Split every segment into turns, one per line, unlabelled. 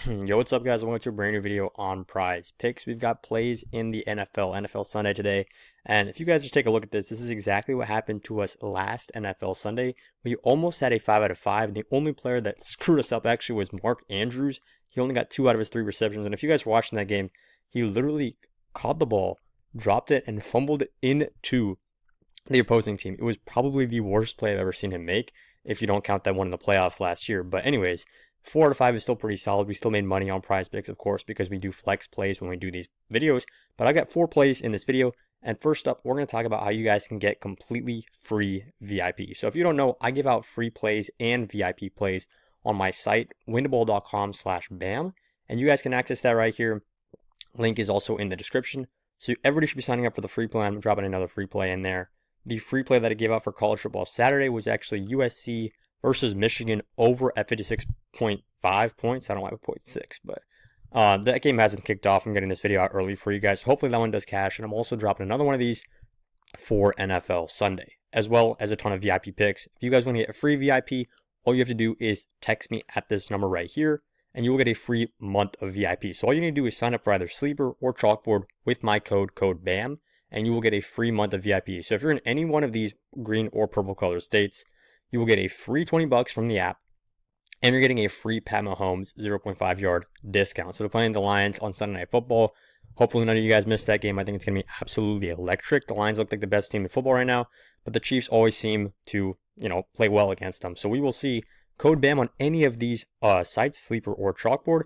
Yo, what's up, guys? Welcome to a brand new video on Prize Picks. We've got plays in the NFL Sunday today. And if you guys just take a look at this is exactly what happened to us last NFL Sunday. We almost had a 5 out of 5. The only player that screwed us up actually was Mark Andrews. He only got 2 out of his 3 receptions. And if you guys were watching that game, he literally caught the ball, dropped it, and fumbled it into the opposing team. It was probably the worst play I've ever seen him make, if you don't count that one in the playoffs last year. But anyways, 4 out of 5 is still pretty solid. We still made money on PrizePicks, of course, because we do flex plays when we do these videos. But I got 4 plays in this video. And first up, we're going to talk about how you guys can get completely free VIP. So if you don't know, I give out free plays and VIP plays on my site, windball.com/bam. And you guys can access that right here. Link is also in the description. So everybody should be signing up for the free play. I'm dropping another free play in there. The free play that I gave out for college football Saturday was actually USC versus Michigan over at 56.5 points. I don't have a 0.6, but that game hasn't kicked off. I'm getting this video out early for you guys. So hopefully that one does cash. And I'm also dropping another one of these for NFL Sunday, as well as a ton of VIP picks. If you guys want to get a free VIP, all you have to do is text me at this number right here, and you will get a free month of VIP. So all you need to do is sign up for either Sleeper or Chalkboard with my code BAM, and you will get a free month of VIP. So if you're in any one of these green or purple color states, you will get a free 20 bucks from the app, and you're getting a free Pat Mahomes 0.5 yard discount. So they're playing the Lions on Sunday Night Football. Hopefully none of you guys missed that game. I think it's going to be absolutely electric. The Lions look like the best team in football right now, but the Chiefs always seem to, play well against them. So we will see. Code BAM on any of these sites, Sleeper or Chalkboard.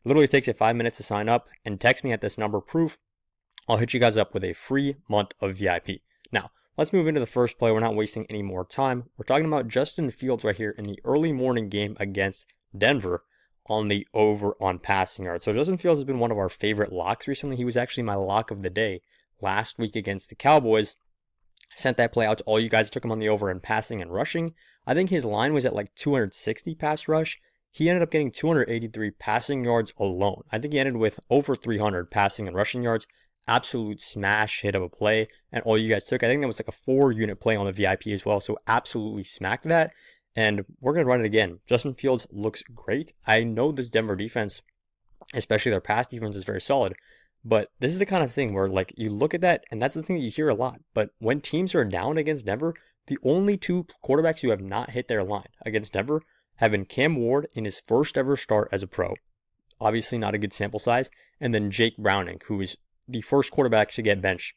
Literally takes you 5 minutes to sign up, and text me at this number proof. I'll hit you guys up with a free month of VIP. Now, let's move into the first play. We're not wasting any more time. We're talking about Justin Fields right here in the early morning game against Denver on the over on passing yards. So Justin Fields has been one of our favorite locks recently. He was actually my lock of the day last week against the Cowboys. I sent that play out to all you guys. Took him on the over in passing and rushing. I think his line was at like 260 pass rush. He ended up getting 283 passing yards alone. I think he ended with over 300 passing and rushing yards. Absolute smash hit of a play, and all you guys took. I think that was like a 4-unit play on the VIP as well, so absolutely smacked that. And we're going to run it again. Justin Fields looks great. I know this Denver defense, especially their pass defense, is very solid. But this is the kind of thing where, like, you look at that, and that's the thing that you hear a lot. But when teams are down against Denver, the only 2 quarterbacks who have not hit their line against Denver have been Cam Ward in his first ever start as a pro. Obviously not a good sample size. And then Jake Browning, who is the first quarterback to get benched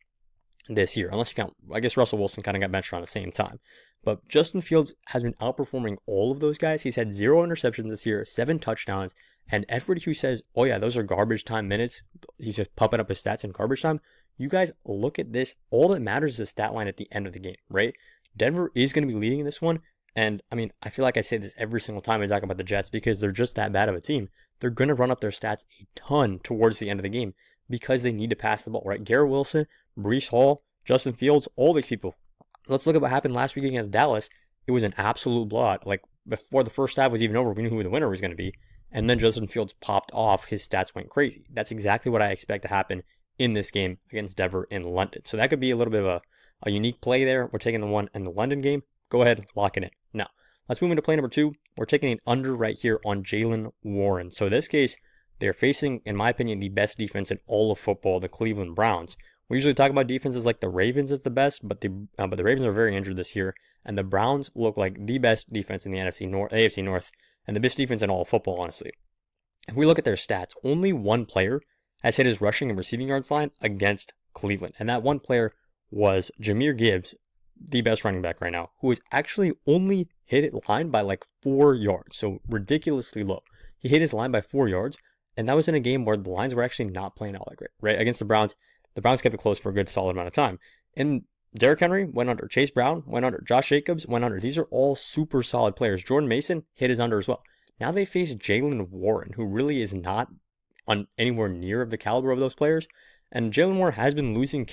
this year. Unless you count, I guess Russell Wilson kind of got benched around the same time. But Justin Fields has been outperforming all of those guys. He's had 0 interceptions this year, 7 touchdowns. And everybody who says, oh yeah, those are garbage time minutes, he's just pumping up his stats in garbage time. You guys look at this. All that matters is the stat line at the end of the game, right? Denver is going to be leading in this one. And I mean, I feel like I say this every single time I talk about the Jets because they're just that bad of a team. They're going to run up their stats a ton towards the end of the game because they need to pass the ball, right? Garrett Wilson, Breece Hall, Justin Fields, all these people. Let's look at what happened last week against Dallas. It was an absolute blowout. Like, before the first half was even over, we knew who the winner was going to be. And then Justin Fields popped off. His stats went crazy. That's exactly what I expect to happen in this game against Denver in London. So that could be a little bit of a unique play there. We're taking the one in the London game. Go ahead, lock it in. Now, let's move into play number 2. We're taking an under right here on Jaylen Warren. So in this case, they're facing, in my opinion, the best defense in all of football, the Cleveland Browns. We usually talk about defenses like the Ravens as the best, but the Ravens are very injured this year, and the Browns look like the best defense in the AFC North, and the best defense in all of football, honestly. If we look at their stats, only one player has hit his rushing and receiving yards line against Cleveland, and that one player was Jahmyr Gibbs, the best running back right now, who has actually only hit it line by like 4 yards, so ridiculously low. He hit his line by 4 yards, and that was in a game where the Lions were actually not playing all that great, right? Against the Browns kept it close for a good solid amount of time. And Derrick Henry went under. Chase Brown went under. Josh Jacobs went under. These are all super solid players. Jordan Mason hit his under as well. Now they face Jaylen Warren, who really is not on anywhere near of the caliber of those players. And Jaylen Warren has been losing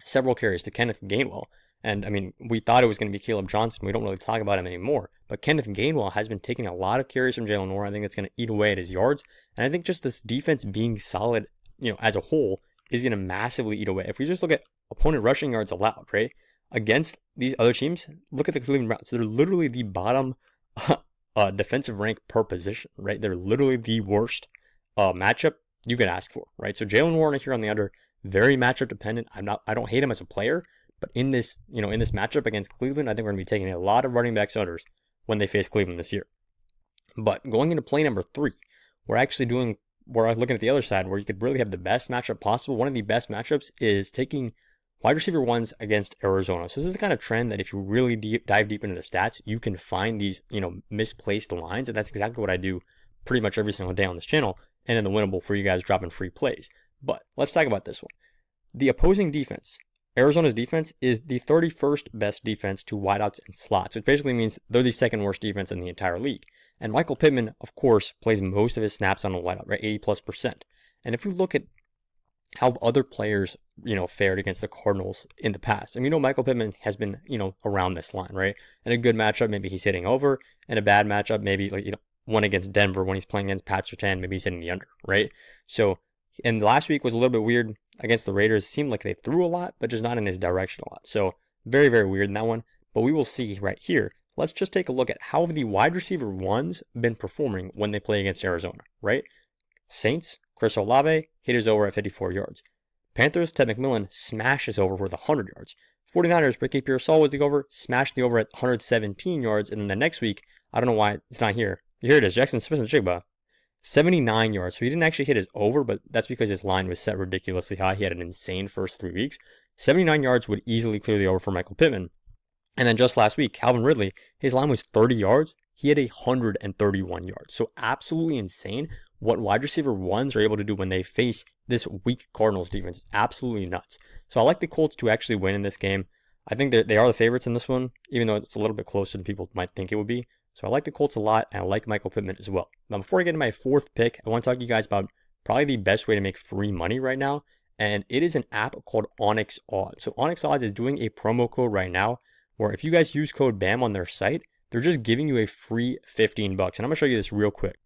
several carries to Kenneth Gainwell. And I mean, we thought it was going to be Caleb Johnson. We don't really talk about him anymore. But Kenneth Gainwell has been taking a lot of carries from Jaylen Warren. I think it's going to eat away at his yards. And I think just this defense being solid, as a whole, is going to massively eat away. If we just look at opponent rushing yards allowed, right, against these other teams, look at the Cleveland Browns. They're literally the bottom defensive rank per position, right? They're literally the worst matchup you could ask for, right? So Jalen Warren here on the under, very matchup dependent. I don't hate him as a player, but in this matchup against Cleveland, I think we're gonna be taking a lot of running backs unders when they face Cleveland this year. But going into play number 3, we're looking at the other side where you could really have the best matchup possible. One of the best matchups is taking wide receiver ones against Arizona. So this is the kind of trend that if you really dive deep into the stats, you can find these, misplaced lines. And that's exactly what I do pretty much every single day on this channel and in the Winnable for you guys dropping free plays. But let's talk about this one. The opposing defense, Arizona's defense, is the 31st best defense to wideouts and slots, which basically means they're the second worst defense in the entire league. And Michael Pittman, of course, plays most of his snaps on the wideout, right? 80+%. And if we look at how other players, fared against the Cardinals in the past. And Michael Pittman has been, around this line, right? In a good matchup, maybe he's hitting over. In a bad matchup, maybe one against Denver when he's playing against Pat Surtain, maybe he's hitting the under, right? So, and last week was a little bit weird against the Raiders. It seemed like they threw a lot, but just not in his direction a lot. So very, very weird in that one. But we will see right here. Let's just take a look at how the wide receiver ones been performing when they play against Arizona, right? Saints, Chris Olave hit his over at 54 yards. Panthers, Ted McMillan smashed his over with 100 yards. 49ers, Ricky Pearsall was the over, smashed the over at 117 yards. And then the next week, I don't know why it's not here. Here it is, Jackson Smith-Njigba, 79 yards. So he didn't actually hit his over, but that's because his line was set ridiculously high. He had an insane first 3 weeks. 79 yards would easily clear the over for Michael Pittman. And then just last week, Calvin Ridley, his line was 30 yards. He had 131 yards. So absolutely insane what wide receiver ones are able to do when they face this weak Cardinals defense. It's absolutely nuts. So I like the Colts to actually win in this game. I think that they are the favorites in this one, even though it's a little bit closer than people might think it would be. So I like the Colts a lot, and I like Michael Pittman as well. Now, before I get into my 4th pick, I want to talk to you guys about probably the best way to make free money right now. And it is an app called Onyx Odds. So Onyx Odds is doing a promo code right now where if you guys use code BAM on their site, they're just giving you a free $15. And I'm going to show you this real quick.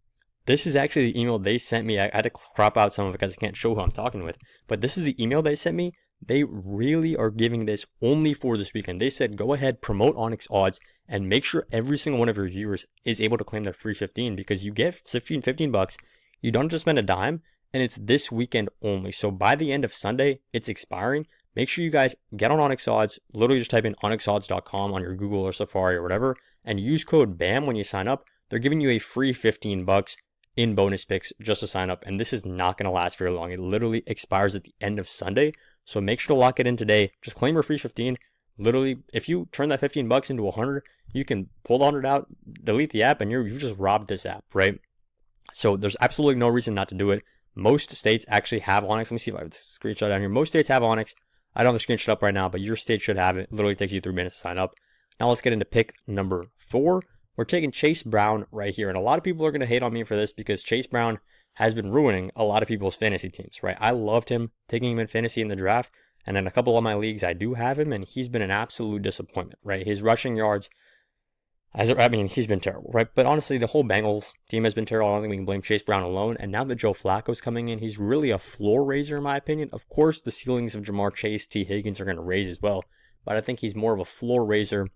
This is actually the email they sent me. I had to crop out some of it because I can't show who I'm talking with. But this is the email they sent me. They really are giving this only for this weekend. They said, go ahead, promote Onyx Odds, and make sure every single one of your viewers is able to claim their free 15 because you get $15. You don't have to spend a dime, and it's this weekend only. So by the end of Sunday, it's expiring. Make sure you guys get on Onyx Odds. Literally just type in onyxodds.com on your Google or Safari or whatever, and use code BAM when you sign up. They're giving you a free $15 in bonus picks just to sign up, and this is not going to last very long. It literally expires at the end of Sunday, so make sure to lock it in today. Just claim your free 15. Literally, if you turn that $15 into 100, you can pull the 100 out, delete the app, and you just robbed this app, right? So there's absolutely no reason not to do it. Most states actually have Onyx. Let me see if I have a screenshot down here. Most states have Onyx. I don't have the screenshot up right now, but your state should have it. It literally takes you 3 minutes to sign up. Now let's get into pick number 4. We're taking Chase Brown right here. And a lot of people are going to hate on me for this because Chase Brown has been ruining a lot of people's fantasy teams, right? I loved him, taking him in fantasy in the draft. And in a couple of my leagues, I do have him, and he's been an absolute disappointment, right? His rushing yards, he's been terrible, right? But honestly, the whole Bengals team has been terrible. I don't think we can blame Chase Brown alone. And now that Joe Flacco's coming in, he's really a floor raiser, in my opinion. Of course, the ceilings of Jamar Chase, T. Higgins are going to raise as well. But I think he's more of a floor raiser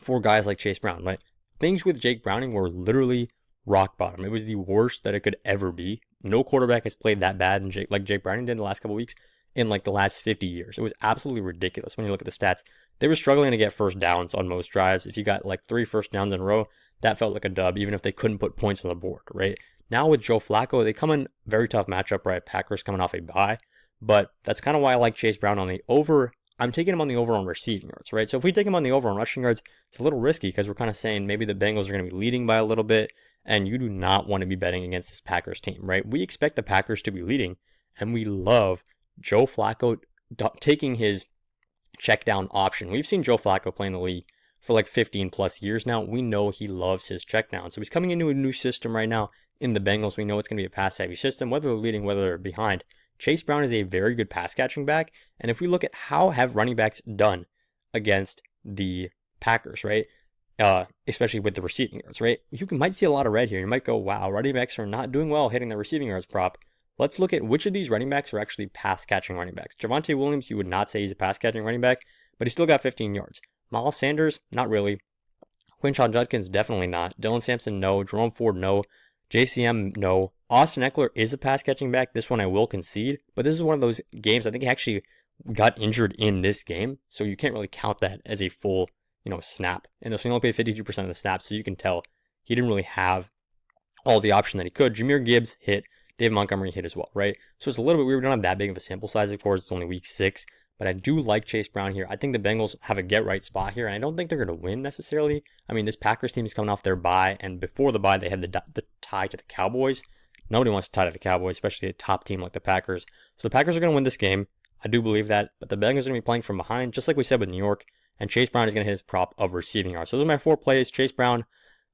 for guys like Chase Brown, right? Things with Jake Browning were literally rock bottom. It was the worst that it could ever be. No quarterback has played that bad like Jake Browning did in the last couple of weeks in like the last 50 years. It was absolutely ridiculous when you look at the stats. They were struggling to get first downs on most drives. If you got like 3 first downs in a row, that felt like a dub, even if they couldn't put points on the board, right? Now with Joe Flacco, they come in very tough matchup, right? Packers coming off a bye, but that's kind of why I like Chase Brown on the over. I'm taking him on the over on receiving yards, right? So if we take him on the over on rushing yards, it's a little risky because we're kind of saying maybe the Bengals are going to be leading by a little bit, and you do not want to be betting against this Packers team, right? We expect the Packers to be leading, and we love Joe Flacco taking his check down option. We've seen Joe Flacco play in the league for like 15 plus years now. We know he loves his check down. So he's coming into a new system right now in the Bengals. We know it's going to be a pass heavy system, whether they're leading, whether they're behind. Chase Brown is a very good pass catching back. And if we look at how have running backs done against the Packers, right? Especially with the receiving yards, right? You might see a lot of red here. You might go, wow, running backs are not doing well hitting the receiving yards prop. Let's look at which of these running backs are actually pass-catching running backs. Javonte Williams, you would not say he's a pass-catching running back, but he still got 15 yards. Miles Sanders, not really. Quinshon Judkins, definitely not. Dylan Sampson, no. Jerome Ford, no. JCM, no. Austin Eckler is a pass catching back. This one I will concede, but this is one of those games I think he actually got injured in this game, so you can't really count that as a full, snap. And this one only played 52% of the snaps, so you can tell he didn't really have all the option that he could. Jahmyr Gibbs hit. David Montgomery hit as well, right? So it's a little bit weird. We don't have that big of a sample size, of course. It's only week 6. But I do like Chase Brown here. I think the Bengals have a get-right spot here, and I don't think they're going to win necessarily. I mean, this Packers team is coming off their bye, and before the bye, they had the tie to the Cowboys. Nobody wants to tie to the Cowboys, especially a top team like the Packers. So the Packers are going to win this game. I do believe that, but the Bengals are going to be playing from behind, just like we said with New York, and Chase Brown is going to hit his prop of receiving yards. So those are my 4 plays: Chase Brown,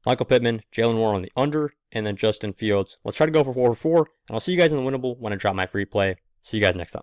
Michael Pittman, Jalen Warren on the under, and then Justin Fields. Let's try to go for 4-4, and I'll see you guys in the winnable when I drop my free play. See you guys next time.